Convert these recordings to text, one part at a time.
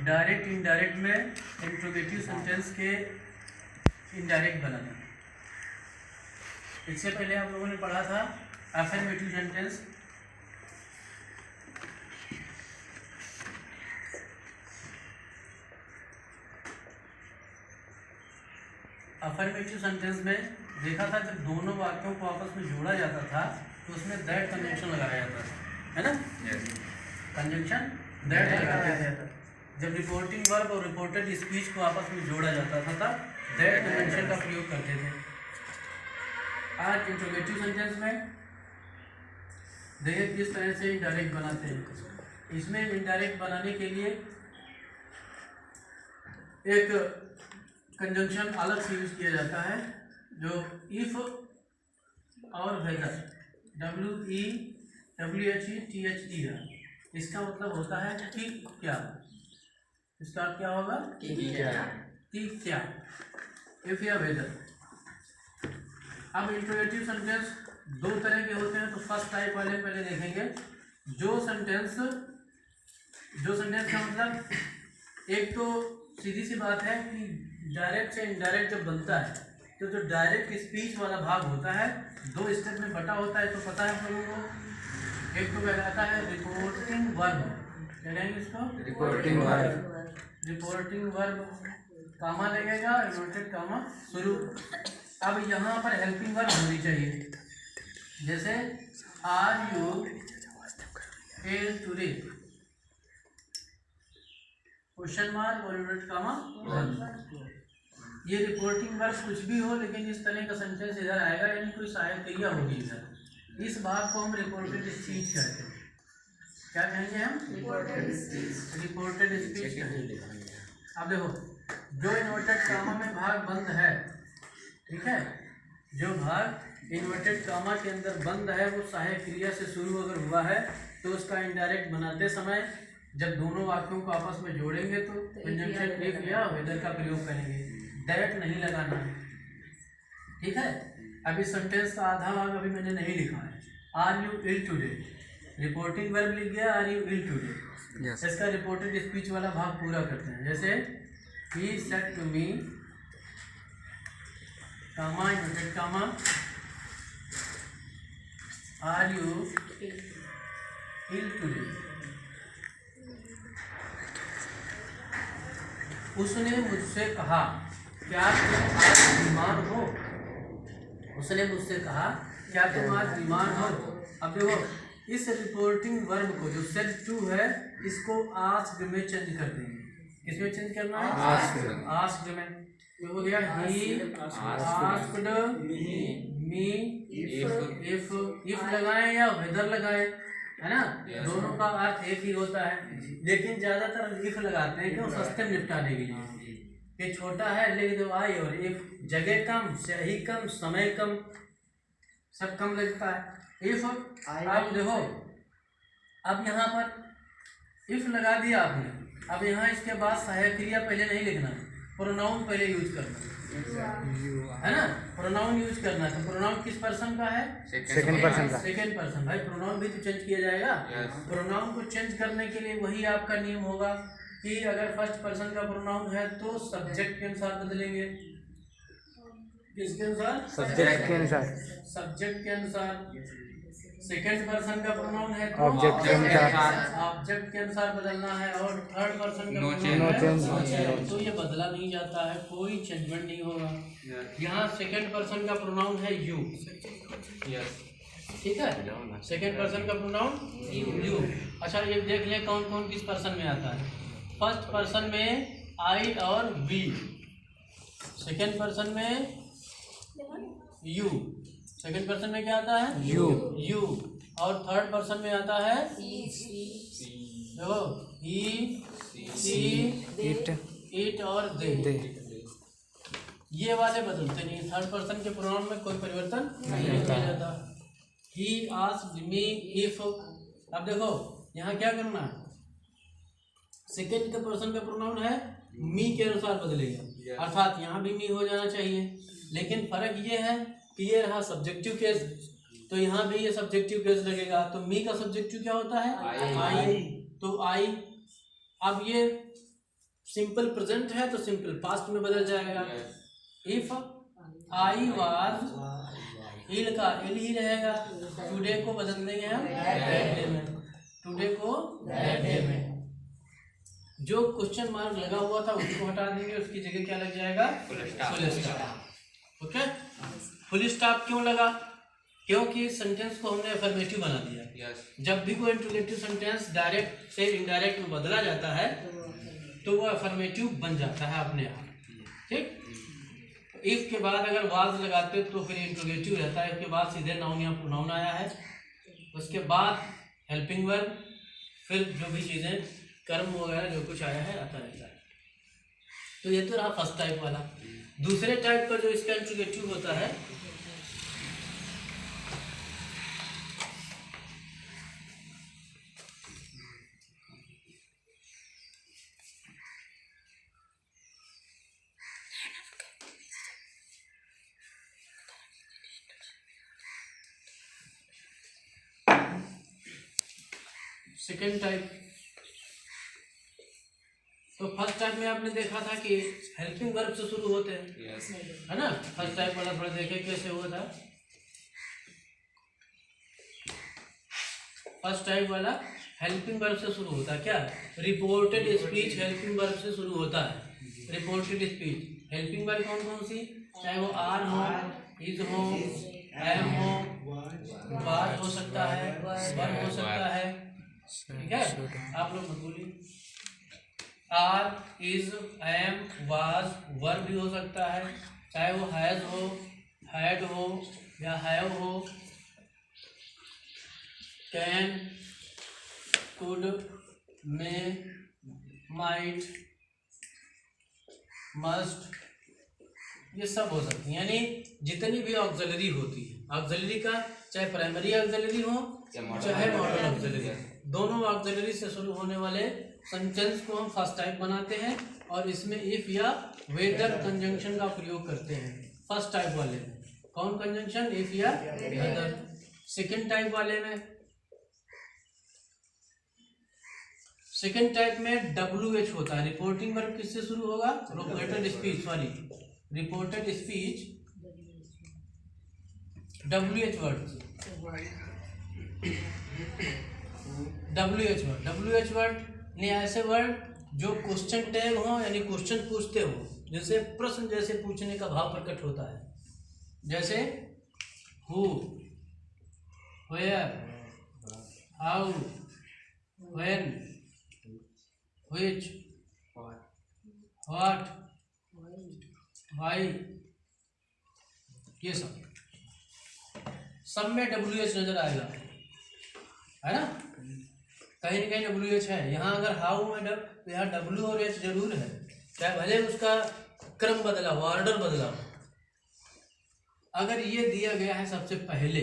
Direct indirect में interrogative sentence के indirect बनाना। इससे पहले आप लोगों ने पढ़ा था अफर्मेटिव सेंटेंस। अफर्मेटिव सेंटेंस में देखा था जब दोनों वाक्यों को आपस में जोड़ा जाता था तो उसमें दैट कंजंक्शन लगाया जाता था, है ना? कंजंक्शन दैट लगाया जाता था। जब रिपोर्टिंग वर्ब और रिपोर्टेड स्पीच को आपस में जोड़ा जाता था तब दैट कंजंक्शन का प्रयोग करते थे। आज इंट्रोगेटिव सेंटेंस में देखिए किस तरह से इनडायरेक्ट बनाते हैं। इसमें इनडायरेक्ट बनाने के लिए एक कंजंक्शन अलग से यूज किया जाता है जो इफ और वेदर, WEWHETHER, इसका मतलब होता है कि क्या। इसका अर्थ क्या होगा? कि क्या, इफ या वेदर। अब इंट्रोगेटिव सेंटेंस दो तरह के होते हैं। तो फर्स्ट टाइप वाले पहले देखेंगे। जो सेंटेंस का मतलब, एक तो सीधी सी बात है कि डायरेक्ट से इनडायरेक्ट जब बनता है तो जो डायरेक्ट स्पीच वाला भाग होता है दो स्टेप में बटा होता है। तो पता है आप लोगों को, एक तो कहलाता है रिपोर्टिंग वर्ब। क्या कहेंगे इसको? रिपोर्टिंग वर्ब, कामा लगेगा, इन्वर्टेड कामा शुरू। अब यहाँ पर हेल्पिंग वर्ब होनी चाहिए, जैसे are you ill today, question mark और इन्वर्टेड कामा वर्ब। ये रिपोर्टिंग वर्ब कुछ भी हो, लेकिन इस तरह का सेंटेंस इधर आएगा, यानी कोई सहायक क्रिया होगी इधर। इस भाग को हम रिपोर्टेड स्पीच कहते हैं। क्या कहेंगे हम? रिपोर्टेड स्पीच कहेंगे। अब देखो, जो इन्वर्टेड कामा में भाग बंद है, ठीक है, जो भाग इन्वर्टेड कामा के अंदर बंद है वो सहायक क्रिया से शुरू अगर हुआ है तो उसका इनडायरेक्ट बनाते समय जब दोनों वाक्यों को आपस में जोड़ेंगे तो कंजंक्शन इफ या वेदर का प्रयोग करेंगे। दैट नहीं लगाना है, ठीक है। अब इस सेंटेंस का आधा भाग अभी मैंने नहीं लिखा है। Are you ill today, reporting verb लिख गया, आर यू इल टुडे। इसका रिपोर्टेड स्पीच वाला भाग पूरा करते हैं। जैसे he said to me, comma inverted comma, are you ill today. उसने मुझसे कहा क्या तुम आज बीमार हो। उसने मुझसे कहा क्या तुम आज बीमार हो। अब देखो, इस रिपोर्टिंग वर्ब को जो सेड टू है इसको आस्क्ड में चेंज कर देंगे। किसमें चेंज करना है? आस्क्ड में। तो हो गया ही आस्क्ड मी इफ लगाएं या वेदर लगाएं, है ना? दोनों का अर्थ एक ही होता है, लेकिन ज्यादातर इफ लगाते हैं क्यों? सस्ते में निपटाने के लिए। ये छोटा है लिख दो आई, और इफ जगह कम, सही कम, समय कम, सब कम लगता है। इफ अब देखो, अब यहाँ पर इफ लगा दिया आपने, अब यहाँ इसके बाद सहायक क्रिया पहले नहीं लिखना, प्रोनाउन पहले यूज करना है ना। प्रोनाउन यूज करना है। तो प्रोनाउन किस पर्सन का है? सेकंड पर्सन का। Second person. भाई प्रोनाउन भी तो चेंज किया जाएगा। प्रोनाउन को चेंज करने के लिए वही आपका नियम होगा कि अगर फर्स्ट पर्सन का प्रोनाउन है तो सब्जेक्ट के अनुसार बदलेंगे। किसके अनुसार? सब्जेक्ट के अनुसार। सब्जेक्ट के अनुसार। सेकंड पर्सन का प्रोनाउन है तो ऑब्जेक्ट के अनुसार। ऑब्जेक्ट के अनुसार बदलना है। और थर्ड पर्सन का प्रोनाउन है तो ये बदला नहीं जाता है, कोई चेंजमेंट नहीं होगा। यहाँ सेकंड पर्सन का प्रोनाउन है यू, ठीक है। सेकंड पर्सन का प्रोनाउन यू। अच्छा, ये देख ले कौन कौन किस पर्सन में आता है। फर्स्ट पर्सन में आई और वी, सेकंड पर्सन में यू, सेकंड पर्सन में क्या आता है? यू। और थर्ड पर्सन में आता है देखो ही, सी, इट और दे। ये वाले बदलते नहीं। थर्ड पर्सन के प्रोनाउन में कोई परिवर्तन नहीं किया जाता। He asked me if. अब देखो यहाँ क्या करना है, सेकंड के पर्सन का प्रोनाउन है मी के अनुसार बदलेगा, अर्थात यहाँ भी मी हो जाना चाहिए। लेकिन फर्क ये है कि ये रहा सब्जेक्टिव केस, तो यहाँ भी ये सब्जेक्टिव केस लगेगा। तो मी का सब्जेक्टिव क्या होता है? आई। तो आई। अब ये सिंपल प्रेजेंट है तो सिंपल पास्ट में बदल जाएगा। इफ आई वाज, इल का इल ही रहेगा। टुडे को बदल देंगे हम दैट डे में, टुडे को दैट डे में। जो क्वेश्चन मार्क लगा हुआ था उसको हटा देंगे, उसकी जगह क्या लग जाएगा, full stop. Okay, full stop क्यों लगा, क्योंकि सेंटेंस को हमने अफर्मेटिव बना दिया। जब भी कोई इंट्रोगेटिव सेंटेंस डायरेक्ट से इनडायरेक्ट में बदला जाता है तो वो अफर्मेटिव बन जाता है अपने आप। ठीक, इफ के बाद अगर वाज लगाते तो फिर इंट्रोगेटिव रहता है, इसके बाद सीधे नाउन या प्रोनाउन आया है, उसके बाद हेल्पिंग वर्ब, फिर जो भी चीज़ें कर्म वगैरह जो कुछ आया है आता रहता है। तो ये तो रहा फर्स्ट टाइप वाला। दूसरे टाइप का जो इसका इंट्रोगेटिव होता है, सेकेंड टाइप। तो फर्स्ट टाइप में आपने देखा था कि हेल्पिंग वर्ब से शुरू होते हैं, है ना। फर्स्ट टाइप वाला थोड़ा देखे कैसे हुआ था। फर्स्ट टाइप वाला हेल्पिंग वर्ब से शुरू होता है। क्या, रिपोर्टेड स्पीच हेल्पिंग वर्ब से शुरू होता है। रिपोर्टेड स्पीच हेल्पिंग वर्ब कौन कौन सी, चाहे वो आर हो, इज हो, एम हो, वाज हो सकता है, वर्ब हो सकता है। ठीक है, आप लोग मत बोलिए। Are, is, am, was, verb भी हो सकता है, चाहे वो हैज हो, हैड हो या हैव हो, can, could, may, might, must, ये सब हो सकती है। यानी जितनी भी ऑक्सिलरी होती है, ऑक्सिलरी का चाहे प्राइमरी ऑक्सिलरी हो चाहे मॉडल ऑक्सिलरी, दोनों ऑक्सिलरी से शुरू होने वाले सेंटेंस को हम फर्स्ट टाइप बनाते हैं और इसमें इफ या वेदर कंजंक्शन का प्रयोग करते हैं। फर्स्ट टाइप वाले में कौन कंजंक्शन, इफ या वेदर। सेकंड टाइप वाले में, सेकंड टाइप में WH होता है। रिपोर्टिंग वर्ब किससे शुरू होगा, reported speech, sorry reported speech WH word, WH word ने ऐसे वर्ड जो क्वेश्चन टैग हो, यानी क्वेश्चन पूछते हो, जैसे प्रश्न जैसे पूछने का भाव प्रकट होता है। जैसे who, where, how, when, which, what, why, ये सब में WH नजर आएगा, है ना। कहीं ना कहीं WH है। यहाँ अगर हाउ में तो यहाँ W और H जरूर है, चाहे भले उसका क्रम बदला हो, ऑर्डर बदला हो। अगर ये दिया गया है सबसे पहले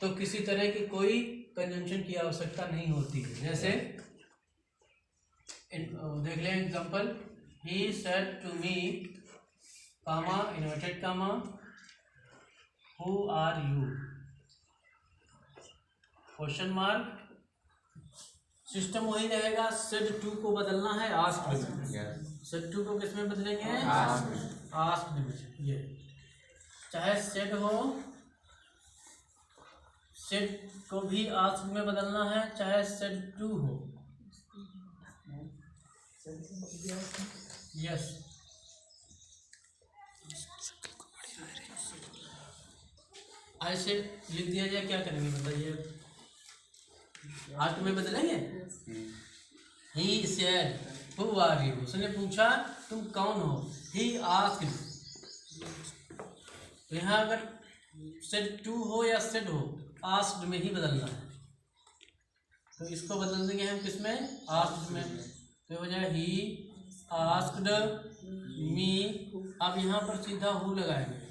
तो किसी तरह की कोई कंजंक्शन की आवश्यकता नहीं होती है। जैसे देख लें example, he said to me, comma, inverted comma, who are you, question mark. System वही रहेगा, सेड टू को बदलना है आस्क्ड में। सेड टू को किस में बदलेंगे, आस्क्ड में। ये चाहे सेड हो, सेड को भी आस्क्ड में बदलना है, चाहे सेड टू हो। यस, ऐसे लिख दिया जाए, क्या करेंगे बताइए, आस्क्ड में बदलेंगे। He said who are you, उसने पूछा तुम कौन हो, ही आस्क्ड। तो यहाँ अगर सेड टू हो या सेड हो, आस्क्ड में ही बदलना है, तो इसको बदल देंगे हम किसमें, आस्क्ड में। तो हो जाए ही आस्क्ड मी। अब यहाँ पर सीधा हु लगाएंगे।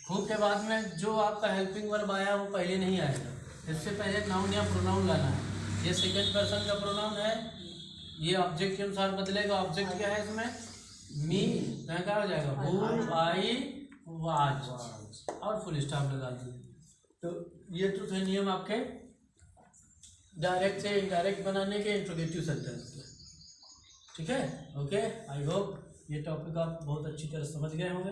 हु के बाद में जो आपका हेल्पिंग वर्ब आया वो पहले नहीं आएगा, इससे पहले नाउन या प्रोनाउन लाना है। ये सेकंड पर्सन का प्रोनाउन है, ये ऑब्जेक्ट के अनुसार बदलेगा। ऑब्जेक्ट क्या है इसमें, मी, क्या हो जाएगा, हु, आई, वाज, और फुल स्टॉप लगा दिए। तो ये तो थे नियम आपके डायरेक्ट से इनडायरेक्ट बनाने के इंट्रोगेटिव सेंटेंस के। ठीक है, ओके। आई होप ये टॉपिक आप बहुत अच्छी तरह समझ गए होंगे।